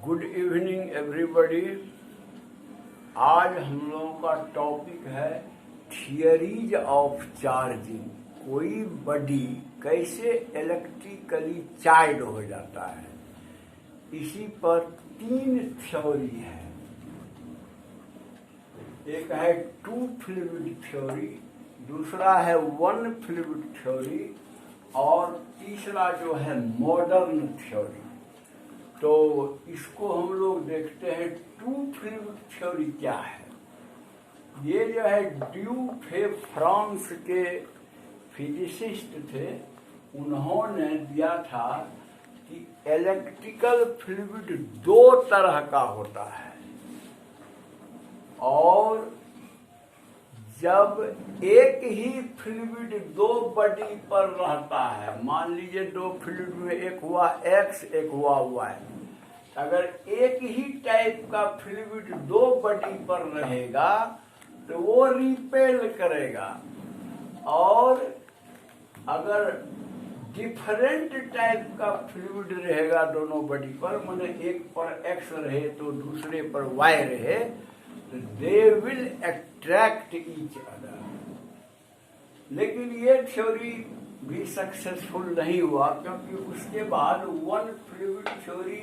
Good evening everybody. आज हम लोगों का टॉपिक है थियरीज ऑफ चार्जिंग। कोई बॉडी कैसे इलेक्ट्रिकली चार्ज हो जाता है, इसी पर 3 थ्योरी है। एक है 2 फ्लूइड थ्योरी, दूसरा है 1 फ्लूइड थ्योरी और तीसरा जो है मॉडर्न थ्योरी। तो इसको हम लोग देखते हैं 2 फ्लूइड थ्योरी क्या है। ये जो है ड्यूफे फ्रांस के फिजिसिस्ट थे, उन्होंने दिया था कि इलेक्ट्रिकल फ्लूइड 2 तरह का होता है और जब एक ही फ्लूइड 2 बॉडी पर रहता है, मान लीजिए 2 फ्लूइड में एक हुआ एक्स एक हुआ वाई, अगर एक ही टाइप का फ्लूइड 2 बॉडी पर रहेगा तो वो रिपेल करेगा, और अगर डिफरेंट टाइप का फ्लूइड रहेगा दोनों बॉडी पर, माने एक पर एक्स रहे तो दूसरे पर वाई रहे, they will attract each other। लेकिन ये थ्योरी भी सक्सेसफुल नहीं हुआ, क्योंकि उसके बाद 1 फ्लूइड थ्योरी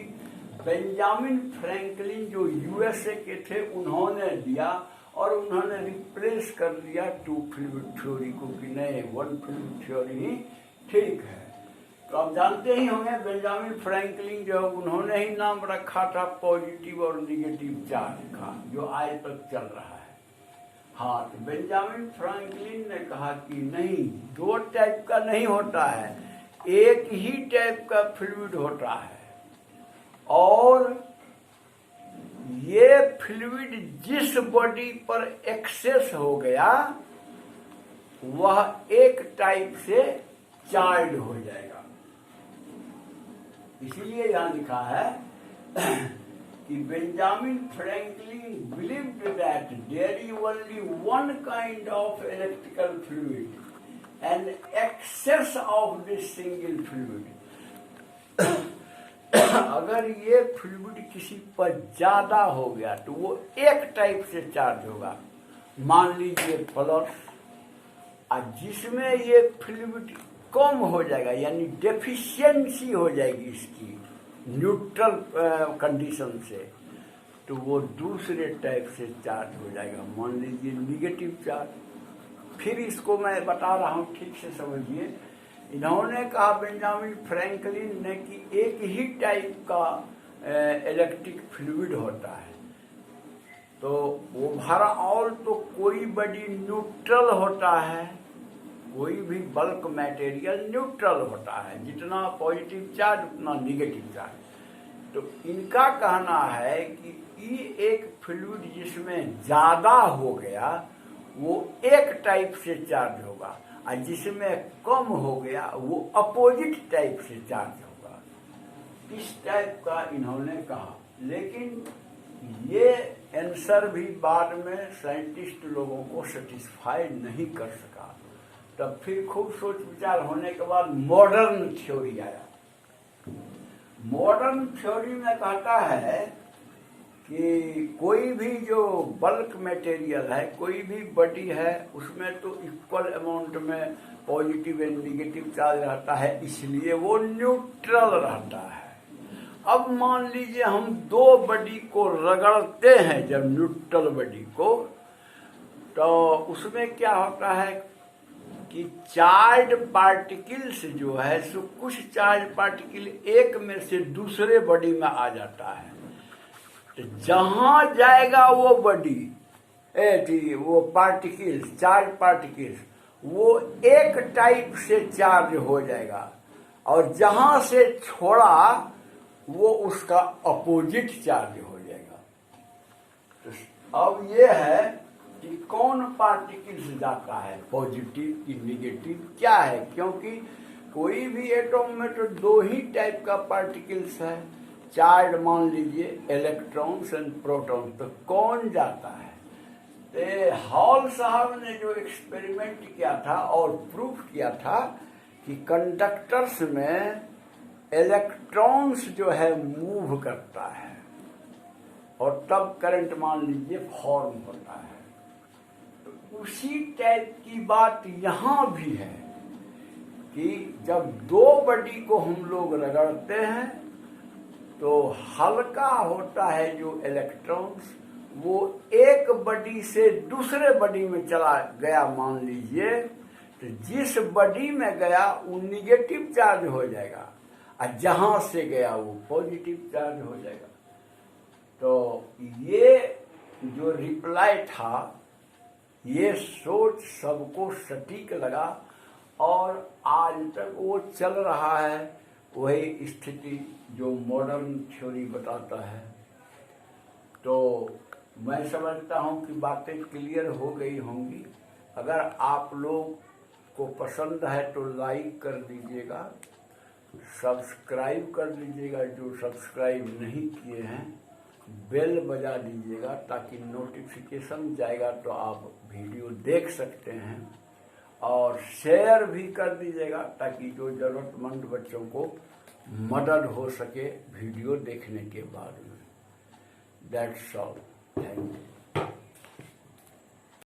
बेंजामिन फ्रैंकलिन जो यूएसए के थे उन्होंने दिया और उन्होंने रिप्लेस कर दिया 2 फ्लूइड थ्योरी को कि नहीं 1 फ्लूइड थ्योरी ही ठीक है। तो आप जानते ही होंगे बेंजामिन फ्रैंकलिन जो उन्होंने ही नाम रखा था पॉजिटिव और निगेटिव चार्ज का, जो आज तक चल रहा है। हाँ, तो बेंजामिन फ्रैंकलिन ने कहा कि नहीं, 2 टाइप का नहीं होता है, एक ही टाइप का फ्लूइड होता है, और ये फ्लूइड जिस बॉडी पर एक्सेस हो गया वह एक टाइप से चार्ज हो जाएगा। इसीलिए यहां लिखा है कि Benjamin Franklin believed that there is only 1 kind of electrical fluid and excess of this single fluid. अगर ये फ्लूइड किसी पर ज्यादा हो गया तो वो एक टाइप से चार्ज होगा, मान लीजिए प्लस, और जिसमें ये फ्लूइड कम हो जाएगा यानी डेफिशिएंसी हो जाएगी इसकी न्यूट्रल कंडीशन से, तो वो दूसरे टाइप से चार्ज हो जाएगा, मान लीजिए निगेटिव चार्ज। फिर इसको मैं बता रहा हूँ, ठीक से समझिए। इन्होंने कहा बेंजामिन फ्रैंकलिन ने कि एक ही टाइप का इलेक्ट्रिक फ्लूइड होता है, तो ओवरऑल तो कोई बॉडी न्यूट्रल होता है, कोई भी बल्क मटेरियल न्यूट्रल होता है, जितना पॉजिटिव चार्ज उतना निगेटिव चार्ज। तो इनका कहना है कि ये एक फ्लूइड जिसमें ज्यादा हो गया वो एक टाइप से चार्ज होगा, और जिसमें कम हो गया वो अपोजिट टाइप से चार्ज होगा। इस टाइप का इन्होंने कहा, लेकिन ये आंसर भी बाद में साइंटिस्ट लोगों को सेटिस्फाई नहीं कर सका। तब फिर खूब सोच विचार होने के बाद मॉडर्न थ्योरी आया। मॉडर्न थ्योरी में कहता है कि कोई भी जो बल्क मटेरियल है, कोई भी बॉडी है, उसमें तो इक्वल अमाउंट में पॉजिटिव एंड निगेटिव चार्ज रहता है, इसलिए वो न्यूट्रल रहता है। अब मान लीजिए हम 2 बॉडी को रगड़ते हैं, जब न्यूट्रल बॉडी को, तो उसमें क्या होता है कि चार्ज पार्टिकल्स जो है सो कुछ चार्ज पार्टिकल एक में से दूसरे बॉडी में आ जाता है, तो जहां जाएगा वो बॉडी वो पार्टिकल्स, चार्ज पार्टिकल्स, वो एक टाइप से चार्ज हो जाएगा, और जहां से छोड़ा वो उसका अपोजिट चार्ज हो जाएगा। तो अब ये है कि कौन पार्टिकल्स जाता है, पॉजिटिव की निगेटिव क्या है, क्योंकि कोई भी एटॉम में तो 2 ही टाइप का पार्टिकल्स है, चार्ज मान लीजिए इलेक्ट्रॉन्स एंड प्रोटॉन, तो कौन जाता है। तो हॉल साहब ने जो एक्सपेरिमेंट किया था और प्रूफ किया था कि कंडक्टर्स में इलेक्ट्रॉन्स जो है मूव करता है, और तब करंट मान लीजिए फॉर्म होता है। तो उसी टाइप की बात यहाँ भी है कि जब दो बॉडी को हम लोग रगड़ते हैं तो हल्का होता है जो इलेक्ट्रॉन्स, वो एक बॉडी से दूसरे बॉडी में चला गया मान लीजिए, तो जिस बॉडी में गया वो निगेटिव चार्ज हो जाएगा और जहां से गया वो पॉजिटिव चार्ज हो जाएगा। तो ये जो रिप्लाई था, ये सोच सबको सटीक लगा और आज तक वो चल रहा है, वही स्थिति जो मॉडर्न थ्योरी बताता है। तो मैं समझता हूँ कि बातें क्लियर हो गई होंगी। अगर आप लोग को पसंद है तो लाइक कर दीजिएगा, सब्सक्राइब कर लीजिएगा, जो सब्सक्राइब नहीं किए हैं बेल बजा दीजिएगा ताकि नोटिफिकेशन जाएगा तो आप वीडियो देख सकते हैं, और शेयर भी कर दीजिएगा ताकि जो ज़रूरतमंद बच्चों को मदद हो सके वीडियो देखने के बाद में। That's all, thank you.